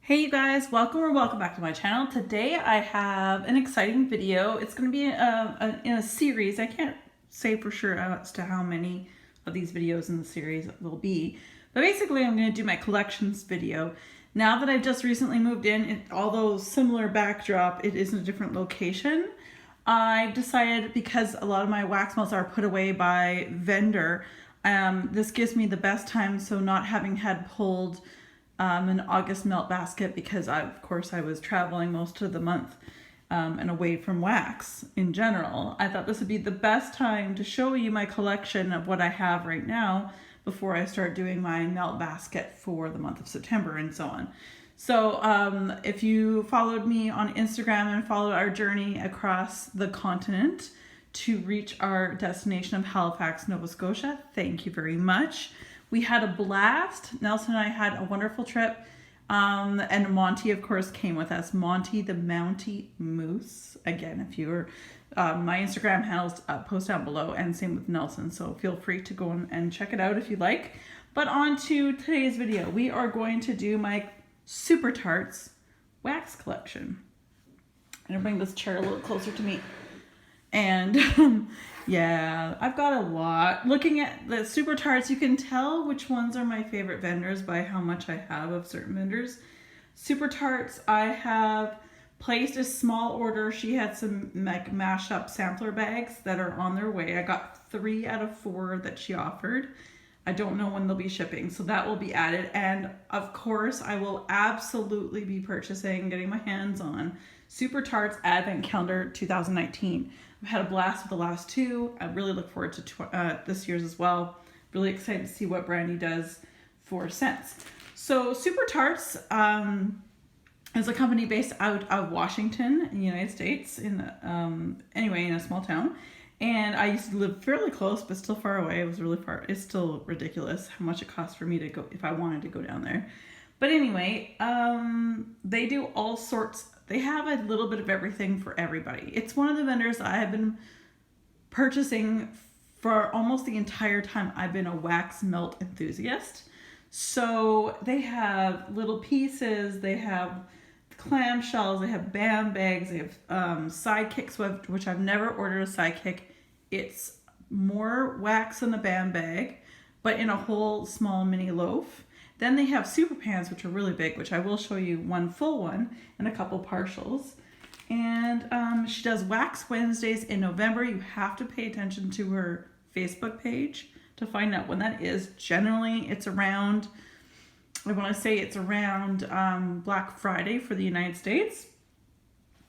Hey you guys, welcome back to my channel. Today I have an exciting video. It's going to be in a series. I can't say for sure as to how many of these videos in the series will be, but basically I'm going to do my collections video. Now that I've just recently moved in, although similar backdrop, it is in a different location. I've decided, because a lot of my wax melts are put away by vendor, this gives me the best time, so not having had pulled an August melt basket, because of course I was traveling most of the month and away from wax in general. I thought this would be the best time to show you my collection of what I have right now before I start doing my melt basket for the month of September and so on. So if you followed me on Instagram and followed our journey across the continent to reach our destination of Halifax, Nova Scotia, thank you very much. We had a blast. Nelson and I had a wonderful trip. And Monty, of course, came with us. Monty the Mountie Moose. Again, if you were, my Instagram handles post down below, and same with Nelson. So feel free to go and check it out if you like. But on to today's video. We are going to do my Super Tarts wax collection. I'm gonna bring this chair a little closer to me. And yeah, I've got a lot. Looking at the Super Tarts, you can tell which ones are my favorite vendors by how much I have of certain vendors. Super Tarts, I have placed a small order. She had some like mashup sampler bags that are on their way. I got 3 out of 4 that she offered. I don't know when they'll be shipping, so that will be added. And of course, I will absolutely be purchasing, getting my hands on Super Tarts Advent Calendar 2019. I've had a blast with the last 2. I really look forward to this year's as well. Really excited to see what Brandy does for scents. So Super Tarts is a company based out of Washington in the United States, anyway, in a small town. And I used to live fairly close, but still far away. It was really far. It's still ridiculous how much it costs for me to go if I wanted to go down there. But anyway, they do all sorts. They have a little bit of everything for everybody. It's one of the vendors I have been purchasing for almost the entire time I've been a wax melt enthusiast. So they have little pieces, they have clamshells, they have bam bags, they have sidekicks, which I've never ordered a sidekick. It's more wax in a bam bag, but in a whole small mini loaf. Then they have super pans, which are really big, which I will show you one full one and a couple partials. And she does Wax Wednesdays in November. You have to pay attention to her Facebook page to find out when that is. Generally, it's around, I want to say it's around Black Friday for the United States.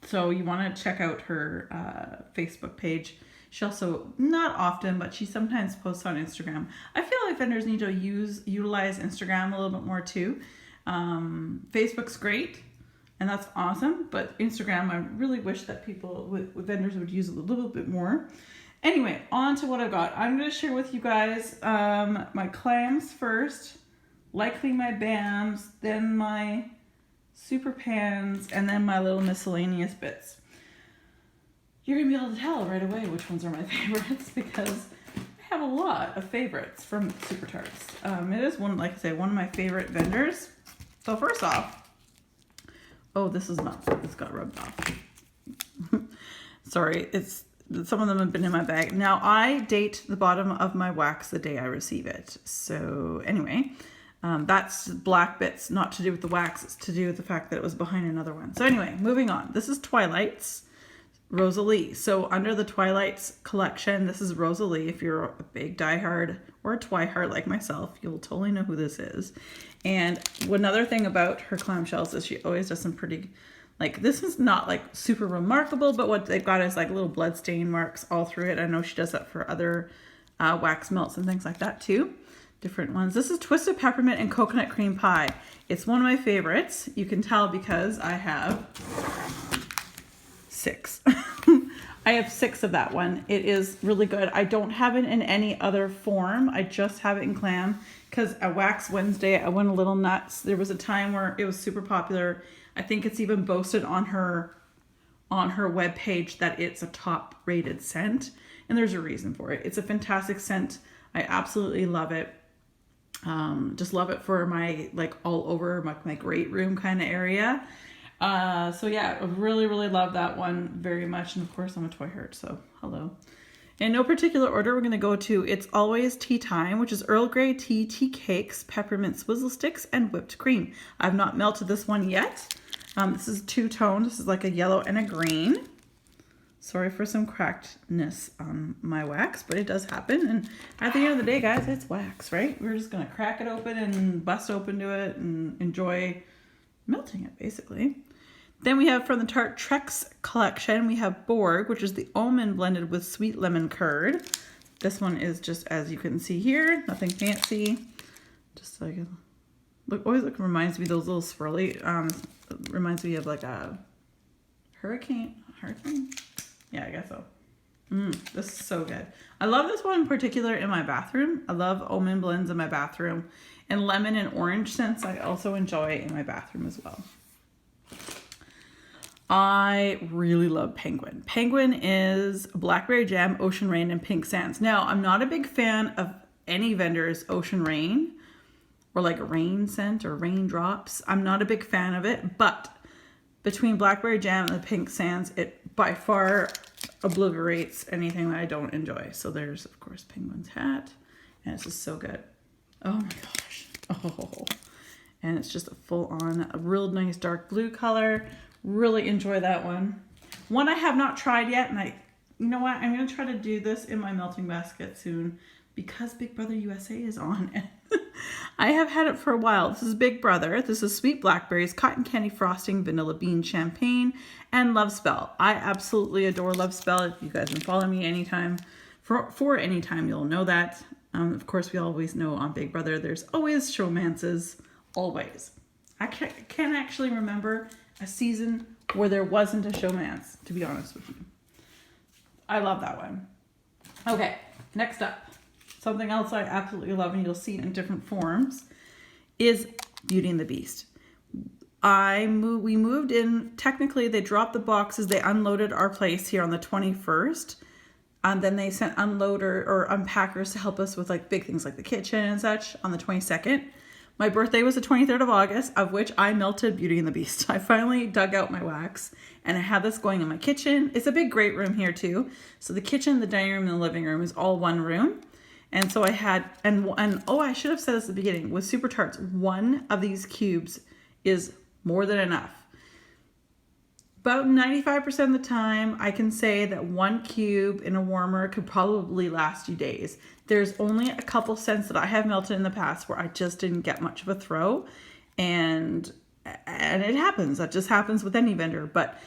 So you want to check out her Facebook page. She also, not often, but she sometimes posts on Instagram. I feel like vendors need to utilize Instagram a little bit more too. Facebook's great, and that's awesome, but Instagram, I really wish that people, vendors would use it a little bit more. Anyway, on to what I've got. I'm going to share with you guys my clams first, likely my BAMs, then my super pans, and then my little miscellaneous bits. You're going to be able to tell right away which ones are my favorites, because I have a lot of favorites from Super Tarts. It is one, like I say, one of my favorite vendors. So first off, oh, this got rubbed off. Sorry, some of them have been in my bag. Now I date the bottom of my wax the day I receive it. So anyway, that's black bits, not to do with the wax, it's to do with the fact that it was behind another one. So anyway, moving on. This is Twilight's Rosalie. So under the Twilight's collection, this is Rosalie. If you're a big diehard or a Twihard like myself, you'll totally know who this is. And another thing about her clamshells is she always does some pretty, like, this is not like super remarkable, but what they've got is like little blood stain marks all through it. I know she does that for other wax melts and things like that too. Different ones. This is Twisted Peppermint and Coconut Cream Pie. It's one of my favorites. You can tell because I have 6. I have 6 of that one. It is really good. I don't have it in any other form. I just have it in clam because at Wax Wednesday, I went a little nuts. There was a time where it was super popular. I think it's even boasted on her webpage that it's a top rated scent, and there's a reason for it. It's a fantastic scent. I absolutely love it. Just love it for my, like, all over my great room kind of area. So yeah, I really, really love that one very much. And of course I'm a toy heart, so hello. In no particular order, we're going to go to It's Always Tea Time, which is Earl Grey tea, tea cakes, peppermint swizzle sticks, and whipped cream. I've not melted this one yet. This is two-tone. This is like a yellow and a green. Sorry for some crackedness on my wax, but it does happen. And at the end of the day, guys, it's wax, right? We're just going to crack it open and bust open to it and enjoy melting it, basically. Then we have from the Tarte Trex collection, we have Borg, which is the almond blended with sweet lemon curd. This one is just, as you can see here, nothing fancy. Just like, reminds me of those little swirly, reminds me of like a hurricane? Yeah, I guess so. This is so good. I love this one in particular in my bathroom. I love almond blends in my bathroom. And lemon and orange scents I also enjoy in my bathroom as well. I really love Penguin. Penguin is blackberry jam, ocean rain, and pink sands. Now, I'm not a big fan of any vendor's ocean rain or like a rain scent or raindrops. I'm not a big fan of it, but between blackberry jam and the pink sands, it by far obliterates anything that I don't enjoy. So there's, of course, Penguin's hat, and it's just so good. Oh my gosh. Oh, and it's just a full-on, a real nice dark blue color. Really enjoy that one. One I have not tried yet, and you know what? I'm going to try to do this in my melting basket soon because Big Brother USA is on. I have had it for a while. This is Big Brother. This is sweet blackberries, cotton candy frosting, vanilla bean champagne, and Love Spell. I absolutely adore Love Spell. If you guys can follow me anytime, for any time, you'll know that. Of course, we always know on Big Brother, there's always showmances. Always. I can't actually remember a season where there wasn't a showmance, to be honest with you. I love that one. Okay, next up. Something else I absolutely love, and you'll see it in different forms, is Beauty and the Beast. We moved in, technically they dropped the boxes, they unloaded our place here on the 21st, and then they sent unloader or unpackers to help us with like big things like the kitchen and such on the 22nd. My birthday was the 23rd of August, of which I melted Beauty and the Beast. I finally dug out my wax, and I had this going in my kitchen. It's a big great room here too. So the kitchen, the dining room, and the living room is all one room. And so I had, and oh, I should have said this at the beginning, with Super Tarts, one of these cubes is more than enough. About 95% of the time, I can say that one cube in a warmer could probably last you days. There's only a couple scents that I have melted in the past where I just didn't get much of a throw, and it happens. That just happens with any vendor. But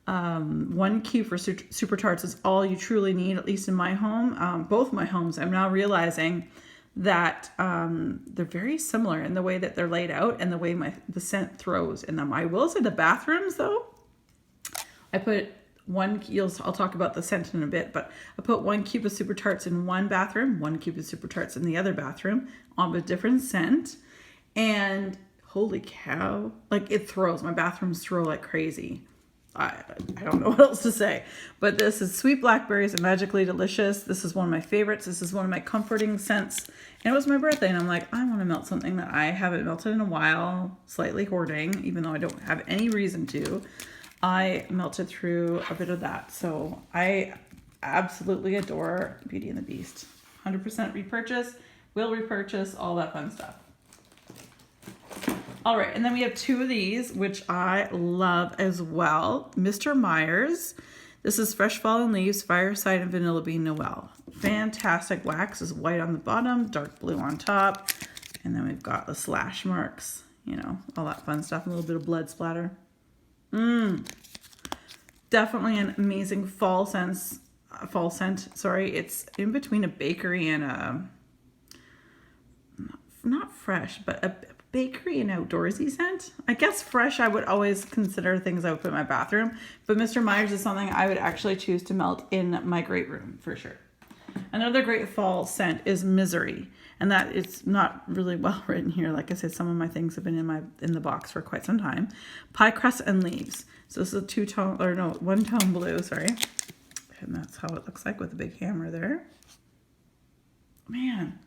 one cube for Super Tarts is all you truly need, at least in my home. Both my homes, I'm now realizing that they're very similar in the way that they're laid out and the way the scent throws in them. I will say the bathrooms, though, I put I'll talk about the scent in a bit, but I put one cube of Super Tarts in one bathroom, one cube of Super Tarts in the other bathroom, on a different scent. And holy cow, like it throws. My bathrooms throw like crazy. I don't know what else to say, but this is sweet blackberries and magically delicious. This is one of my favorites. This is one of my comforting scents. And it was my birthday, and I'm like, I want to melt something that I haven't melted in a while, slightly hoarding, even though I don't have any reason to. I melted through a bit of that. So I absolutely adore Beauty and the Beast. 100% repurchase, will repurchase, all that fun stuff. All right, and then we have two of these, which I love as well. Mr. Myers. This is Fresh Fallen Leaves, Fireside, and Vanilla Bean Noel. Fantastic wax. Is white on the bottom, dark blue on top. And then we've got the slash marks, you know, all that fun stuff, a little bit of blood splatter. Definitely an amazing fall scent. Sorry, it's in between a bakery and a, not fresh, but a bakery and outdoorsy scent. I guess fresh I would always consider things I would put in my bathroom, but Mr. Myers is something I would actually choose to melt in my great room for sure. Another great fall scent is Misery, and that it's not really well written here. Like I said, some of my things have been in the box for quite some time. Pie crust and leaves. So this is a one-tone blue, sorry. And that's how it looks like with a big hammer there. Man,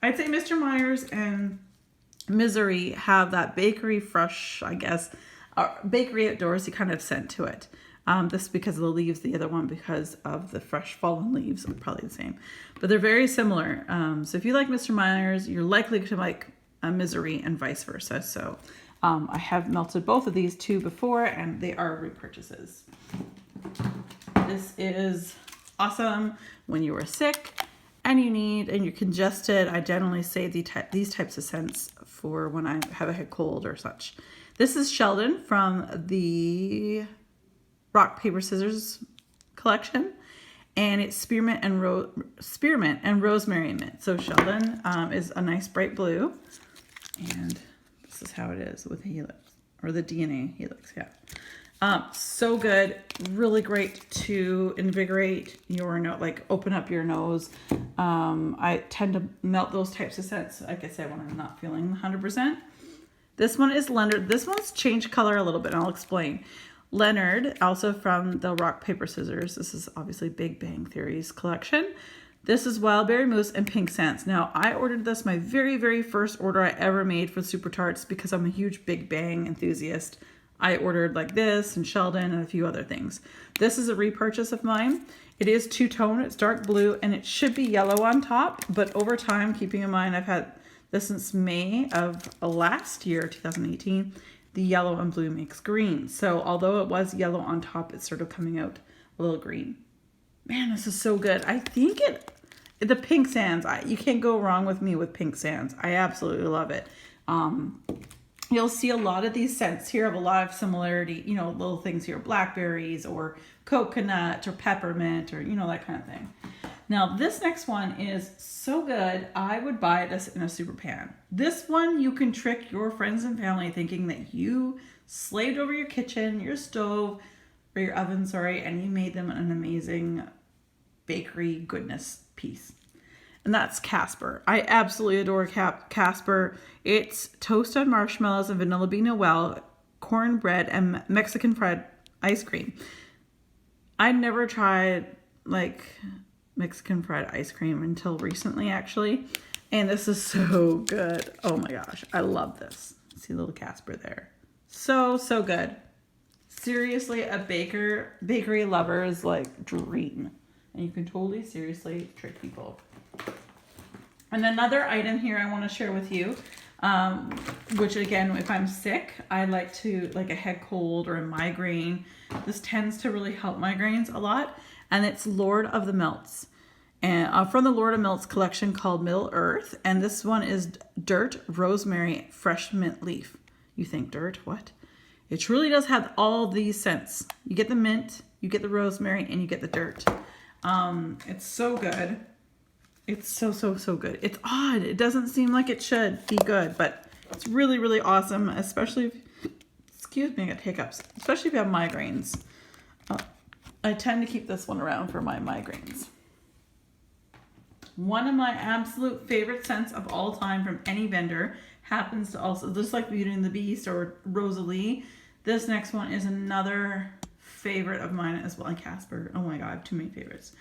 I'd say Mr. Myers and Misery have that bakery fresh, I guess, bakery outdoorsy kind of scent to it. This is because of the leaves, the other one because of the fresh fallen leaves, are probably the same. But they're very similar. So if you like Mr. Myers, you're likely to like Misery and vice versa. So I have melted both of these two before and they are repurchases. This is awesome when you are sick and you're congested. I generally save these types of scents for when I have a head cold or such. This is Sheldon from the Rock, Paper, Scissors collection, and it's spearmint and rosemary mint. So Sheldon is a nice bright blue, and this is how it is with the helix, or the DNA helix, yeah. So good, really great to invigorate your nose, like open up your nose. I tend to melt those types of scents, like I said, when I'm not feeling 100%. This one is Leonard. This one's changed color a little bit, and I'll explain. Leonard, also from the Rock, Paper, Scissors. This is obviously Big Bang Theory's collection. This is Wild Berry Mousse and Pink Sands. Now, I ordered this, my very, very first order I ever made for Super Tarts, because I'm a huge Big Bang enthusiast. I ordered like this and Sheldon and a few other things. This is a repurchase of mine. It is two-tone, it's dark blue, and it should be yellow on top, but over time, keeping in mind I've had this since May of last year, 2018, the yellow and blue makes green. So although it was yellow on top, it's sort of coming out a little green. Man, this is so good. I think the Pink Sands, you can't go wrong with me with Pink Sands. I absolutely love it. You'll see a lot of these scents here have a lot of similarity, you know, little things here, blackberries or coconut or peppermint or, you know, that kind of thing. Now, this next one is so good, I would buy this in a super pan. This one, you can trick your friends and family thinking that you slaved over your kitchen, your stove, or your oven, sorry, and you made them an amazing bakery goodness piece. And that's Casper. I absolutely adore Casper. It's toasted marshmallows and vanilla bean Noel, cornbread, and Mexican fried ice cream. I never tried like Mexican fried ice cream until recently, actually. And this is so good. Oh my gosh, I love this. See a little Casper there. So, so good. Seriously, a bakery lover's like dream. And you can totally seriously trick people. And another item here I want to share with you, which again, if I'm sick, I like to, like a head cold or a migraine. This tends to really help migraines a lot. And it's Lord of the Melts. And from the Lord of Melts collection called Middle Earth. And this one is Dirt, Rosemary, Fresh Mint Leaf. You think dirt? What? It truly does have all these scents. You get the mint, you get the rosemary, and you get the dirt. It's so good. It's so, so, so good. It's odd. It doesn't seem like it should be good, but it's really, really awesome, especially if, excuse me, I got hiccups, especially if you have migraines. I tend to keep this one around for my migraines. One of my absolute favorite scents of all time from any vendor happens to also, just like Beauty and the Beast or Rosalie, this next one is another favorite of mine as well. And Casper. Oh my God, I have too many favorites.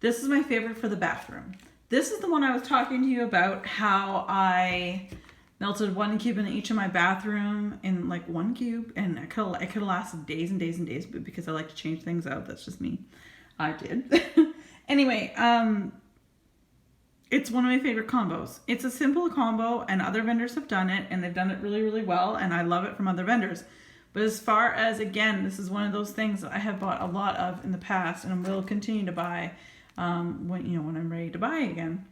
This is my favorite for the bathroom. This is the one I was talking to you about, how I melted 1 cube in each of my bathroom in like 1 cube, and it could have lasted days and days and days, but because I like to change things out, that's just me. I did. Anyway, it's one of my favorite combos. It's a simple combo, and other vendors have done it, and they've done it really, really well, and I love it from other vendors. But as far as, again, this is one of those things that I have bought a lot of in the past and will continue to buy when I'm ready to buy again.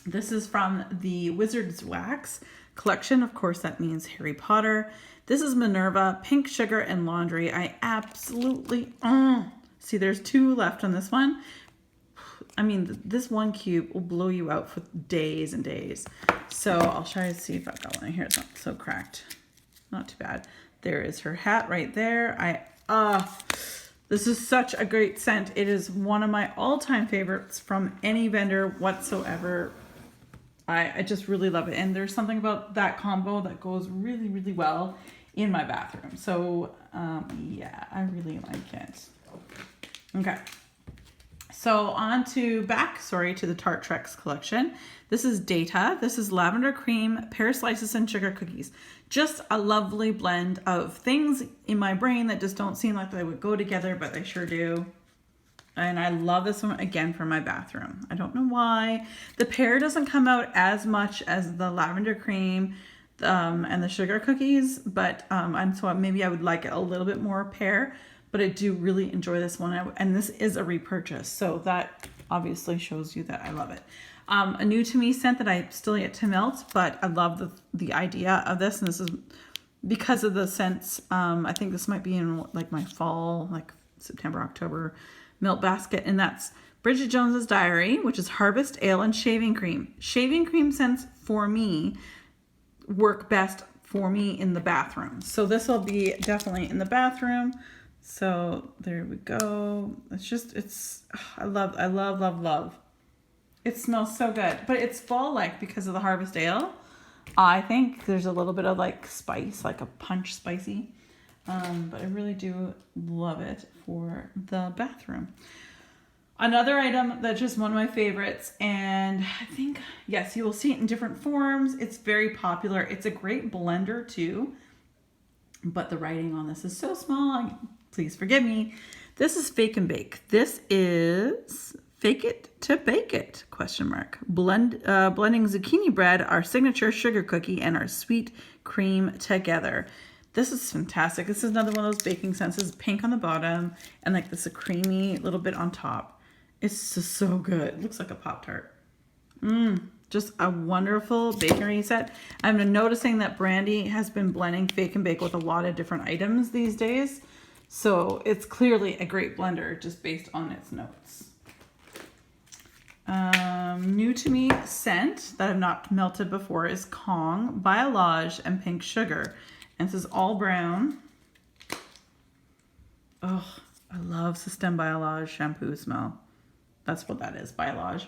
This is from the Wizard's Wax collection. Of course, that means Harry Potter. This is Minerva, Pink Sugar, and Laundry. I absolutely, see, there's 2 left on this one. I mean, this 1 cube will blow you out for days and days. So I'll try to see if I've got one in here. It's not so cracked. Not too bad. There is her hat right there. This is such a great scent. It is one of my all-time favorites from any vendor whatsoever. I just really love it. And there's something about that combo that goes really, really well in my bathroom. So, yeah, I really like it. Okay. So on to to the Tart Treks collection. This is Data. This is lavender cream, pear slices, and sugar cookies. Just a lovely blend of things in my brain that just don't seem like they would go together, but they sure do. And I love this one again for my bathroom. I don't know why. The pear doesn't come out as much as the lavender cream and the sugar cookies, but so maybe I would like it a little bit more pear. But I do really enjoy this one, and this is a repurchase, so that obviously shows you that I love it. A new to me scent that I still yet to melt, but I love the idea of this, and this is because of the scents. I think this might be in like my fall, like September, October melt basket, and that's Bridget Jones's Diary, which is Harvest Ale and Shaving Cream. Shaving cream scents for me work best for me in the bathroom, so this will be definitely in the bathroom. So there we go. I love. It smells so good, but it's fall-like because of the Harvest Ale. I think there's a little bit of like spice, like a punch spicy. But I really do love it for the bathroom. Another item that's just one of my favorites, and I think, yes, you will see it in different forms. It's very popular. It's a great blender too, but the writing on this is so small. Please forgive me. This is Fake and Bake. This is Fake It to Bake It, ? Blending zucchini bread, our signature sugar cookie, and our sweet cream together. This is fantastic. This is another one of those baking scents. It's pink on the bottom and like this a creamy little bit on top. It's just so good. It looks like a Pop-Tart. Just a wonderful bakery set. I'm noticing that Brandy has been blending Fake and Bake with a lot of different items these days. So it's clearly a great blender just based on its notes. New to me scent that I've not melted before is Kong, Biolage, and Pink Sugar. And this is all brown. Oh, I love Système Biolage shampoo smell. That's what that is, Biolage.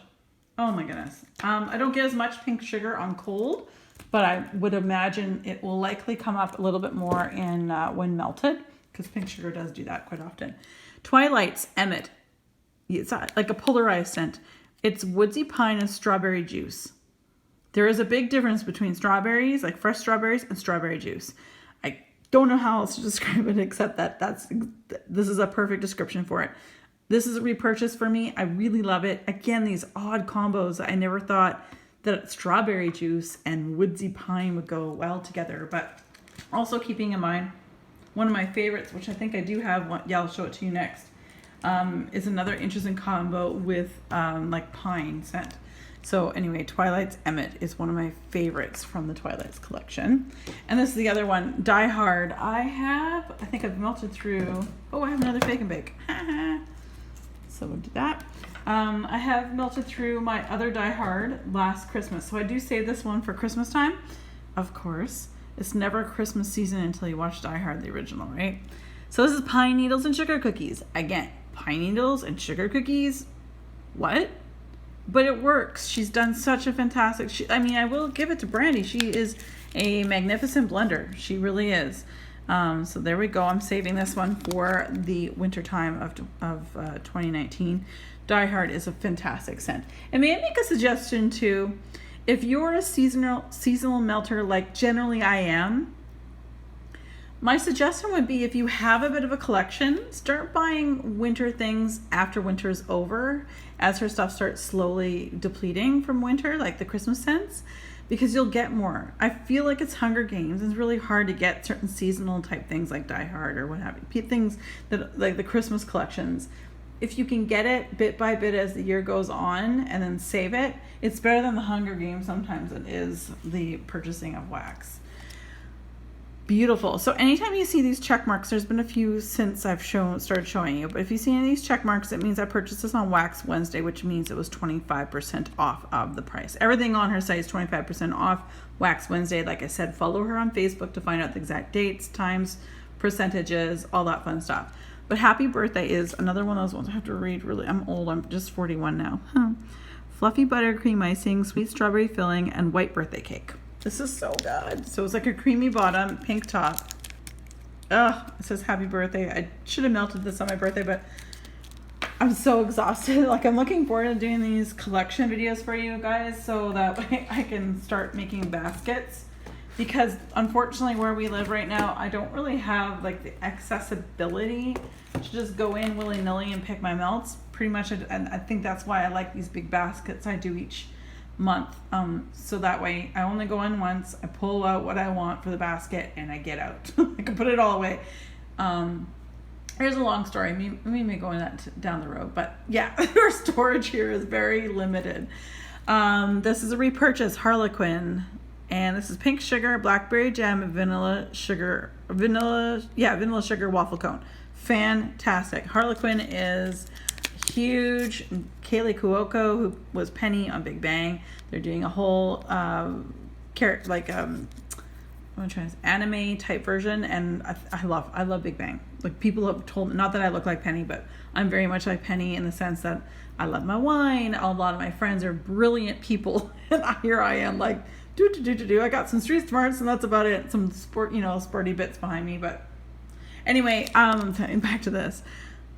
Oh my goodness. I don't get as much Pink Sugar on cold, but I would imagine it will likely come up a little bit more in when melted, because Pink Sugar does do that quite often. Twilight's Emmett. It's like a polarized scent. It's woodsy pine and strawberry juice. There is a big difference between strawberries, like fresh strawberries, and strawberry juice. I don't know how else to describe it except that this is a perfect description for it. This is a repurchase for me. I really love it. Again, these odd combos. I never thought that strawberry juice and woodsy pine would go well together, but also keeping in mind, one of my favorites, which I think I do have one, yeah, I'll show it to you next, is another interesting combo with like pine scent. So anyway, Twilight's Emmett is one of my favorites from the Twilight's collection. And this is the other one, Die Hard. I think I've melted through, I have another Fake and Bake. So we'll do that. I have melted through my other Die Hard last Christmas. So I do save this one for Christmas time, of course. It's never Christmas season until you watch Die Hard, the original, right? So this is Pine Needles and Sugar Cookies. Again, pine needles and sugar cookies. What? But it works. She's done such a fantastic... I will give it to Brandy. She is a magnificent blender. She really is. So there we go. I'm saving this one for the winter time of 2019. Die Hard is a fantastic scent. And may I make a suggestion too? If you're a seasonal melter like generally I am, my suggestion would be if you have a bit of a collection, start buying winter things after winter's over, as her stuff starts slowly depleting from winter, like the Christmas scents, because you'll get more. I feel like it's Hunger Games. It's really hard to get certain seasonal type things like Die Hard or what have you. Things that like the Christmas collections. If you can get it bit by bit as the year goes on and then save it, it's better than the Hunger Games sometimes it is the purchasing of wax. Beautiful. So anytime you see these check marks, there's been a few since I've started showing you, but if you see any of these check marks, it means I purchased this on Wax Wednesday, which means it was 25% off of the price. Everything on her site is 25% off Wax Wednesday. Like I said, follow her on Facebook to find out the exact dates, times, percentages, all that fun stuff. But Happy Birthday is another one of those ones I have to read. Really, I'm old. I'm just 41 now. Fluffy buttercream icing, sweet strawberry filling, and white birthday cake. This is so good. So it's like a creamy bottom, pink top. It says Happy Birthday. I should have melted this on my birthday, but I'm so exhausted. Like, I'm looking forward to doing these collection videos for you guys so that way I can start making baskets, because unfortunately where we live right now, I don't really have like the accessibility to just go in willy-nilly and pick my melts. Pretty much, and I think that's why I like these big baskets I do each month. So that way I only go in once, I pull out what I want for the basket, and I get out. I can put it all away. Here's a long story. We may go in that down the road, but yeah, our storage here is very limited. This is a repurchase Harlequin, and this is pink sugar, blackberry jam, and vanilla sugar waffle cone. Fantastic. Harlequin is huge. Kaylee Cuoco, who was Penny on Big Bang, they're doing a whole anime type version, and I love Big Bang. Like, people have told me, not that I look like Penny, but I'm very much like Penny in the sense that I love my wine. A lot of my friends are brilliant people, and here I am like I got some street smarts, and that's about it. Some sporty bits behind me, but anyway, back to this.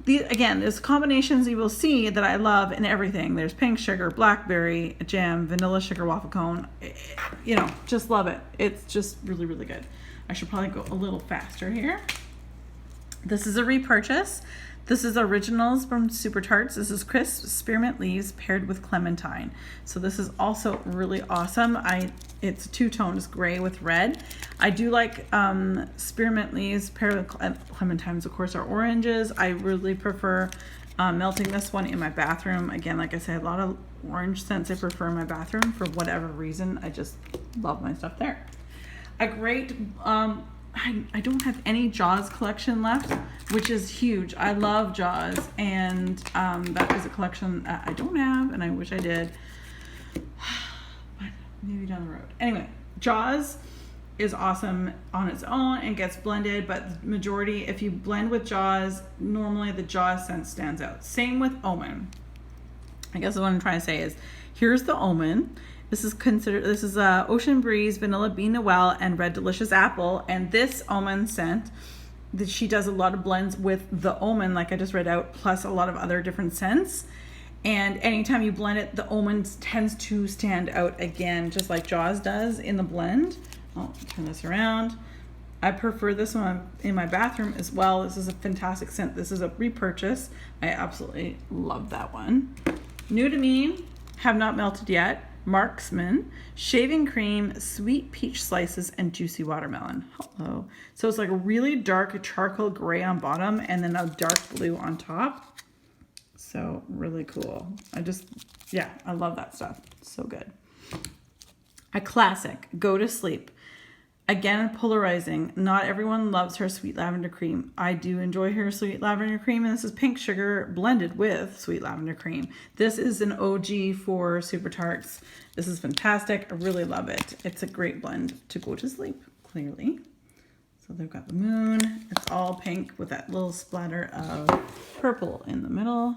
There's combinations you will see that I love in everything. There's pink sugar, blackberry jam, vanilla sugar waffle cone. Just love it. It's just really, really good. I should probably go a little faster here. This is a repurchase. This is originals from Super Tarts. This is crisp spearmint leaves paired with clementine. So this is also really awesome. It's two-tone, it's gray with red. I do like spearmint leaves paired with clementines, of course, are oranges. I really prefer melting this one in my bathroom. Again, like I said, a lot of orange scents I prefer in my bathroom for whatever reason. I just love my stuff there. A great, I don't have any Jaws collection left, which is huge. I love Jaws, and that is a collection I don't have, and I wish I did. But maybe down the road. Anyway, Jaws is awesome on its own and gets blended, but the majority, if you blend with Jaws, normally the Jaws scent stands out. Same with Omen. I guess what I'm trying to say is, here's the Omen. This is Ocean Breeze, Vanilla Bean Noel, and Red Delicious Apple. And this Omen scent, that she does a lot of blends with the Omen, like I just read out, plus a lot of other different scents. And anytime you blend it, the Omen tends to stand out again, just like Jaws does in the blend. I'll turn this around. I prefer this one in my bathroom as well. This is a fantastic scent. This is a repurchase. I absolutely love that one. New to me, have not melted yet. Marksman, shaving cream, sweet peach slices, and juicy watermelon. Hello. So it's like a really dark charcoal gray on bottom and then a dark blue on top. So really cool. I love that stuff. So good. A classic, Go to Sleep. Again, polarizing. Not everyone loves her sweet lavender cream. I do enjoy her sweet lavender cream, and this is pink sugar blended with sweet lavender cream. This is an OG for Super Tarts. This is fantastic. I really love it. It's a great blend to go to sleep, clearly. So they've got the moon. It's all pink with that little splatter of purple in the middle.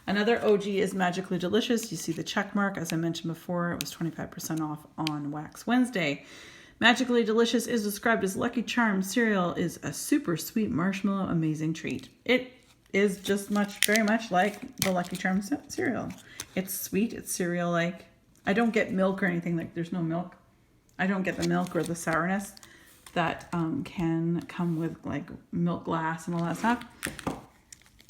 Another OG is Magically Delicious. You see the check mark. As I mentioned before, it was 25% off on Wax Wednesday. Magically Delicious is described as Lucky Charms cereal is a super sweet marshmallow amazing treat. It is just very much like the Lucky Charms cereal. It's sweet, it's cereal-like. I don't get milk or anything, like there's no milk. I don't get the milk or the sourness that can come with like milk glass and all that stuff.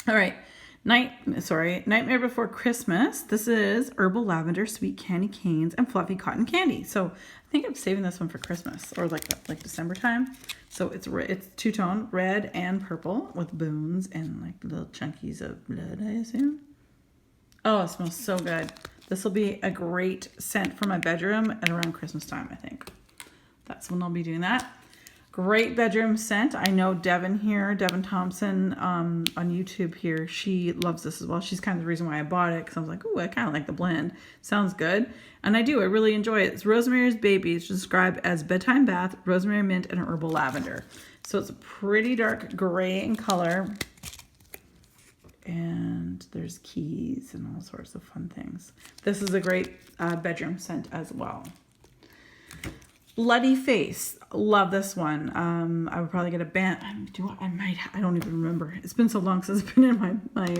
All right. Nightmare Before Christmas. This is herbal lavender, sweet candy canes, and fluffy cotton candy. So I think I'm saving this one for Christmas or like December time. So it's two-tone, red and purple with boons and like little chunkies of blood, I assume. Oh, it smells so good. This will be a great scent for my bedroom at around Christmas time, I think. That's when I'll be doing that. Great bedroom scent. I know Devin Thompson on YouTube here, she loves this as well. She's kind of the reason why I bought it, because I was like, ooh, I kind of like the blend. Sounds good. And I do. I really enjoy it. It's Rosemary's Baby. It's described as bedtime bath, rosemary mint, and herbal lavender. So it's a pretty dark gray in color. And there's keys and all sorts of fun things. This is a great bedroom scent as well. Bloody Face. Love this one. I would probably get a band. I don't even remember. It's been so long since it's been in my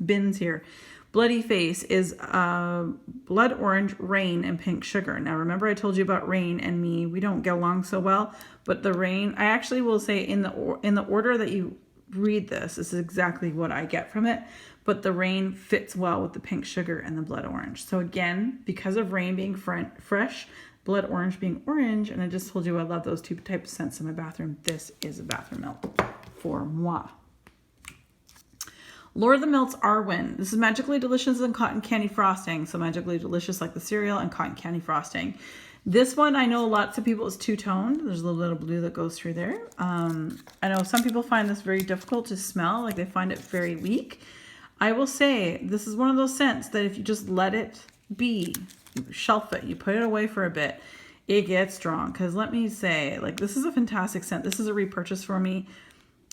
bins here. Bloody Face is blood orange, rain, and pink sugar. Now remember I told you about Rain and me. We don't get along so well, but the Rain, I actually will say in the order that you read this is exactly what I get from it. But the Rain fits well with the pink sugar and the blood orange. So again, because of Rain being fresh, blood orange being orange, and I just told you I love those two types of scents in my bathroom, this is a bathroom melt for moi. Lord of the Melts Arwen. This is magically delicious and cotton candy frosting. So magically delicious like the cereal and cotton candy frosting. This one, I know lots of people is two-toned. There's a little bit of blue that goes through there. I know some people find this very difficult to smell. Like they find it very weak. I will say this is one of those scents that if you just let it be, you shelf it, you put it away for a bit, it gets strong. Because let me say, like, this is a fantastic scent. This is a repurchase for me.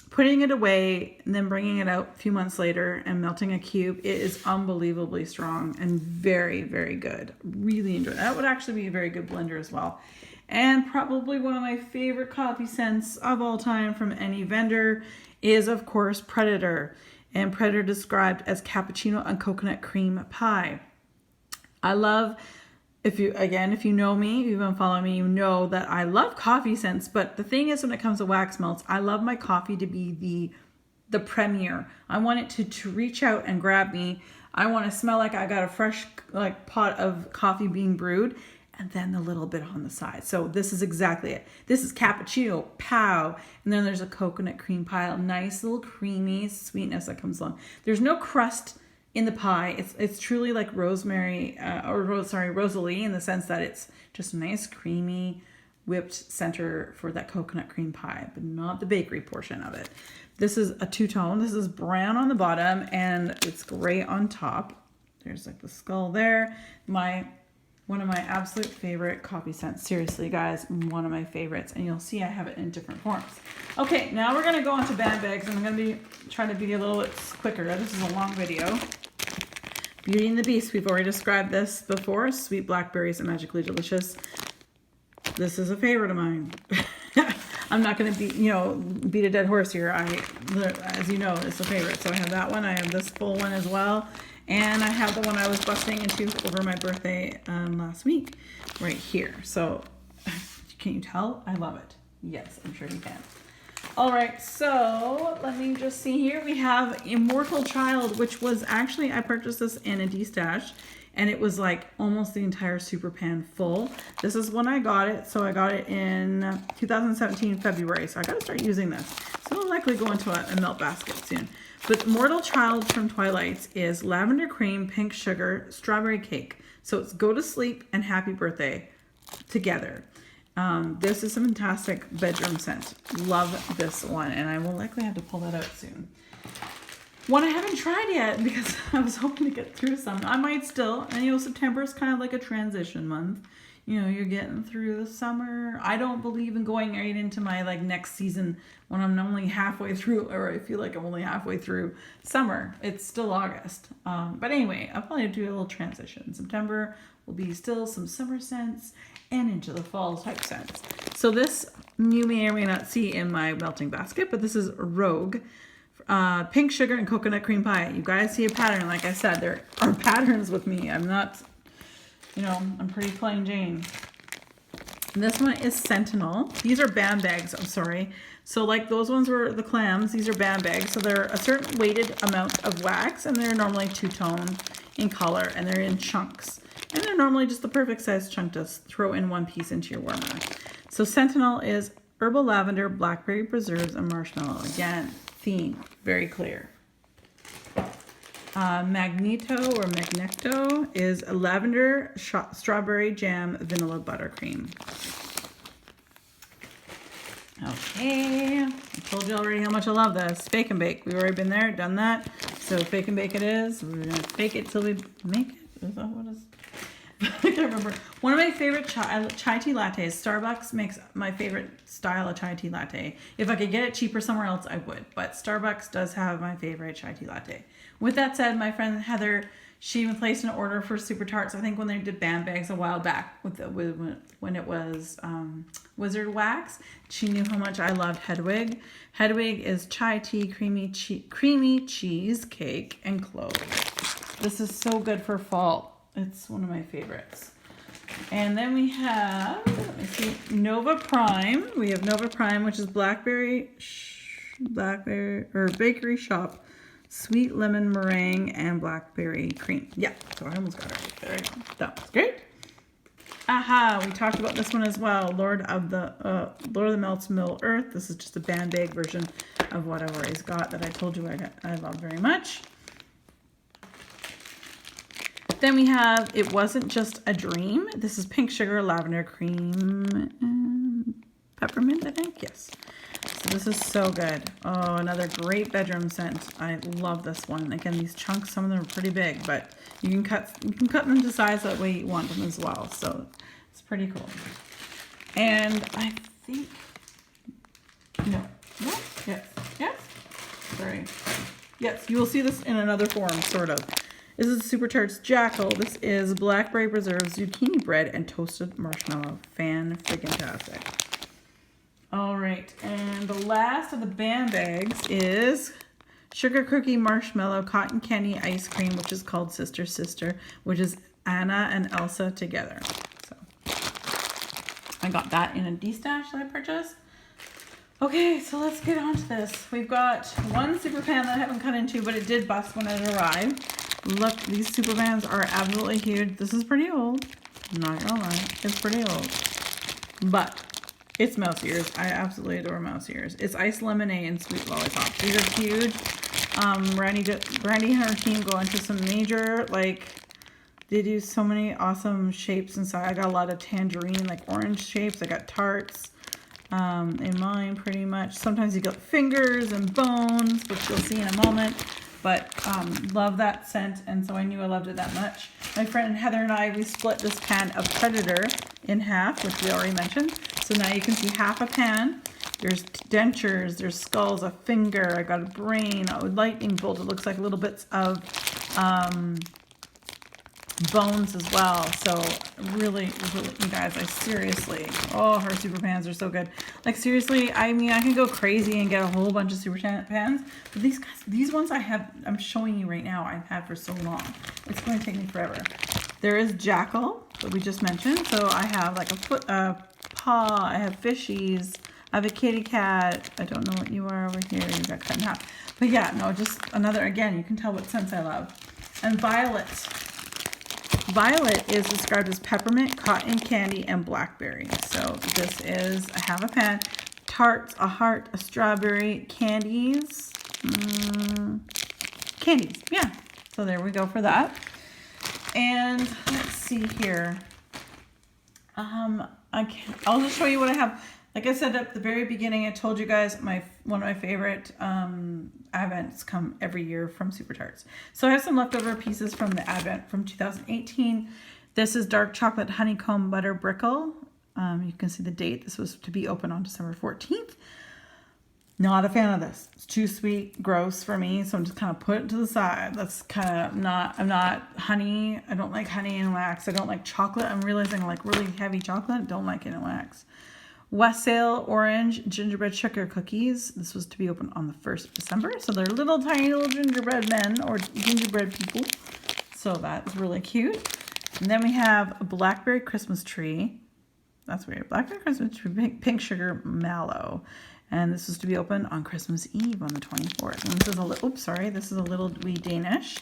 Putting it away and then bringing it out a few months later and melting a cube, it is unbelievably strong and very, very good. Really enjoy it. That would actually be a very good blender as well. And probably one of my favorite coffee scents of all time from any vendor is, of course, Predator. And Predator described as cappuccino and coconut cream pie. I love... If you know me, you've been following me, you know that I love coffee scents. But the thing is, when it comes to wax melts, I love my coffee to be the premier. I want it to reach out and grab me. I want to smell like I got a fresh pot of coffee being brewed, and then the little bit on the side. So this is exactly it. This is cappuccino, pow, and then there's a coconut cream pie, nice little creamy sweetness that comes along. There's no crust in the pie. It's truly like rosemary Rosalie, in the sense that it's just a nice creamy whipped center for that coconut cream pie, but not the bakery portion of it. This is a two-tone. This is brown on the bottom and it's gray on top. There's like the skull there. One of my absolute favorite coffee scents. Seriously, guys, one of my favorites. And you'll see I have it in different forms. Okay, now we're gonna go on to band bags, and I'm gonna be trying to be a little bit quicker. This is a long video. Beauty and the Beast, we've already described this before. Sweet blackberries and magically delicious. This is a favorite of mine. I'm not gonna beat a dead horse here. As you know, it's a favorite. So I have that one. I have this full one as well. And I have the one I was busting into over my birthday last week, right here. So, can you tell? I love it. Yes, I'm sure you can. All right, so let me just see here. We have Immortal Child, which was actually, I purchased this in a D-stash, and it was like almost the entire super pan full. This is when I got it. So I got it in 2017 February. So I got to start using this. So I'll likely go into a melt basket soon. But Mortal Child from Twilight's is lavender cream, pink sugar, strawberry cake. So it's go to sleep and happy birthday together. This is a fantastic bedroom scent. Love this one, and I will likely have to pull that out soon. One I haven't tried yet because I was hoping to get through some. I might still, and September is kind of like a transition month. You're getting through the summer. I don't believe in going right into my next season when I'm only halfway through, or I feel like I'm only halfway through summer. It's still August. But anyway, I'll probably do a little transition. September will be still some summer scents and into the fall type scents. So this you may or may not see in my melting basket, but this is Rogue. Pink sugar and coconut cream pie. You guys see a pattern. Like I said, there are patterns with me. I'm not... I'm pretty plain Jane. And this one is Sentinel. These are band bags, I'm sorry. So like those ones were the clams, these are band bags. So they're a certain weighted amount of wax, and they're normally two-tone in color, and they're in chunks. And they're normally just the perfect size chunk to throw in one piece into your warmer. So Sentinel is herbal lavender, blackberry preserves, and marshmallow. Again, theme, very clear. Magneto is a lavender, strawberry jam, vanilla buttercream. Okay, I told you already how much I love this. Fake and bake. We've already been there, done that. So fake and bake it is. We're gonna fake it till we make it. Is that what it is? I can't remember. One of my favorite chai tea lattes. Starbucks makes my favorite style of chai tea latte. If I could get it cheaper somewhere else, I would. But Starbucks does have my favorite chai tea latte. With that said, my friend Heather, She even placed an order for Super Tarts, I think when they did band bags a while back when it was Wizard Wax. She knew how much I loved Hedwig. Hedwig is chai tea, creamy cheesecake, and cloves. This is so good for fall. It's one of my favorites. And then we have, let me see, Nova Prime. We have Nova Prime, which is blackberry or bakery shop, sweet lemon meringue, and blackberry cream. Yeah, so I almost got it right there. That was great. Aha, we talked about this one as well. Lord of the Melts Middle Earth. This is just a band bag version of what I've always got that I told you I love very much. Then we have It Wasn't Just a Dream. This is pink sugar, lavender cream, and peppermint, I think. Yes. So this is so good. Oh, another great bedroom scent. I love this one. Again, these chunks, some of them are pretty big, but you can cut them to size that way you want them as well. So it's pretty cool. And I think, no, yes, sorry. Yes, you will see this in another form, sort of. This is Super Tarts Jackal. This is blackberry preserves, zucchini bread, and toasted marshmallow. Fan-friggin-tastic. All right, and the last of the band bags is sugar cookie marshmallow cotton candy ice cream, which is called Sister Sister, which is Anna and Elsa together. So I got that in a D-stash that I purchased. Okay, so let's get on to this. We've got one super pan that I haven't cut into, but it did bust when it arrived. Look, these super pans are absolutely huge. This is pretty old. I'm not gonna lie, it's pretty old. But it's mouse ears. I absolutely adore mouse ears. It's iced lemonade and sweet lollipop. These are huge. Brandy and her team go into some major, they do so many awesome shapes inside. I got a lot of tangerine, orange shapes. I got tarts in mine, pretty much. Sometimes you get fingers and bones, which you'll see in a moment. But love that scent, and so I knew I loved it that much. My friend Heather and I, we split this pan of Predator in half, which we already mentioned. So now you can see half a pan. There's dentures, there's skulls, a finger, I got a brain, a lightning bolt. It looks like little bits of bones as well. So really, you guys, her super pans are so good. Seriously, I mean, I can go crazy and get a whole bunch of super pans, but these ones I'm showing you right now, I've had for so long. It's going to take me forever. There is Jackal that we just mentioned. So I have a paw, I have fishies, I have a kitty cat. I don't know what you are over here. You got cut in half. But yeah, no, just another, again, you can tell what scents I love. And Violet. Violet is described as peppermint, cotton candy, and blackberry. So this is, I have a pan, tarts, a heart, a strawberry, candies. Candies, yeah. So there we go for that. And let's see here. I'll just show you what I have. Like I said at the very beginning, I told you guys one of my favorite Advents come every year from Super Tarts. So I have some leftover pieces from the Advent from 2018. This is dark chocolate honeycomb butter brickle. You can see the date. This was to be open on December 14th. Not a fan of this. It's too sweet, gross for me. So I'm just kind of put it to the side. That's kind of I'm not honey. I don't like honey and wax. I don't like chocolate. I'm realizing I like really heavy chocolate. I don't like it in wax. Wassail Orange Gingerbread Sugar Cookies. This was to be opened on the 1st of December. So they're little tiny little gingerbread men or gingerbread people. So that's really cute. And then we have a Blackberry Christmas Tree. That's weird. Blackberry Christmas Tree, pink sugar mallow. And this was to be open on Christmas Eve on the 24th. And this is this is a little wee Danish.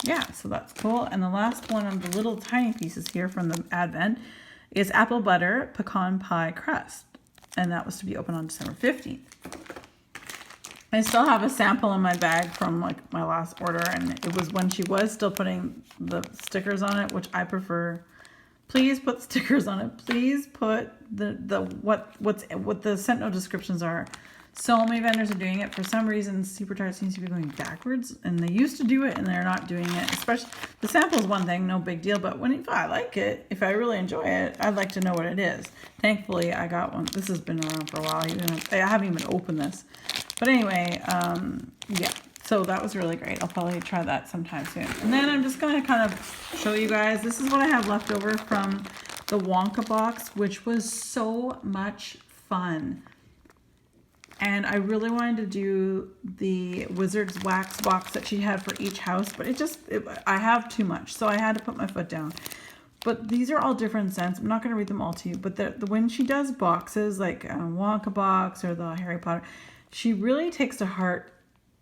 Yeah, so that's cool. And the last one of the little tiny pieces here from the Advent is apple butter pecan pie crust, and that was to be open on December 15th. I still have a sample in my bag from my last order, and it was when she was still putting the stickers on it, which I prefer. Please put stickers on it. Please put what the scent note descriptions are. So many vendors are doing it. For some reason, Super Tarts seems to be going backwards, and they used to do it, and they're not doing it. Especially, the sample is one thing, no big deal, but if I like it, if I really enjoy it, I'd like to know what it is. Thankfully, I got one. This has been around for a while. I haven't even opened this. But anyway, yeah. So that was really great. I'll probably try that sometime soon. And then I'm just going to kind of show you guys. This is what I have left over from the Wonka box, which was so much fun. And I really wanted to do the Wizard's Wax box that she had for each house, but I have too much, so I had to put my foot down. But these are all different scents. I'm not going to read them all to you, but when she does boxes, like a Wonka box or the Harry Potter, she really takes to heart,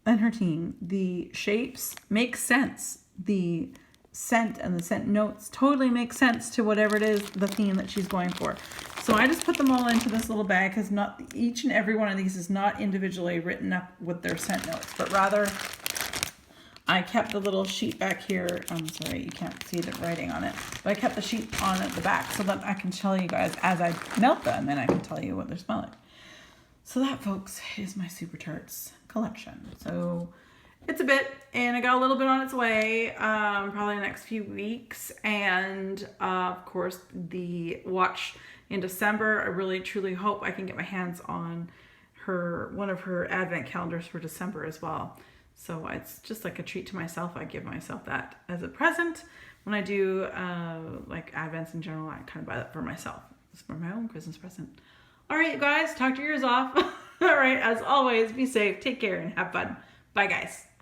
and her team, the shapes make sense. The scent and the scent notes totally make sense to whatever it is, the theme that she's going for. So I just put them all into this little bag because not each and every one of these is not individually written up with their scent notes, but rather I kept the little sheet back here. I'm sorry, you can't see the writing on it, but I kept the sheet on at the back so that I can tell you guys as I melt them, and I can tell you what they're smelling. So that, folks, is my Super Tarts collection. So it's a bit, and I got a little bit on its way, probably the next few weeks. And of course, the watch in December. I really truly hope I can get my hands on one of her advent calendars for December as well. So it's just like a treat to myself. I give myself that as a present when I do like advents in general. I kind of buy that for myself. It's for my own Christmas present. All right, you guys, talk your ears off. All right, as always, be safe, take care, and have fun. Bye, guys.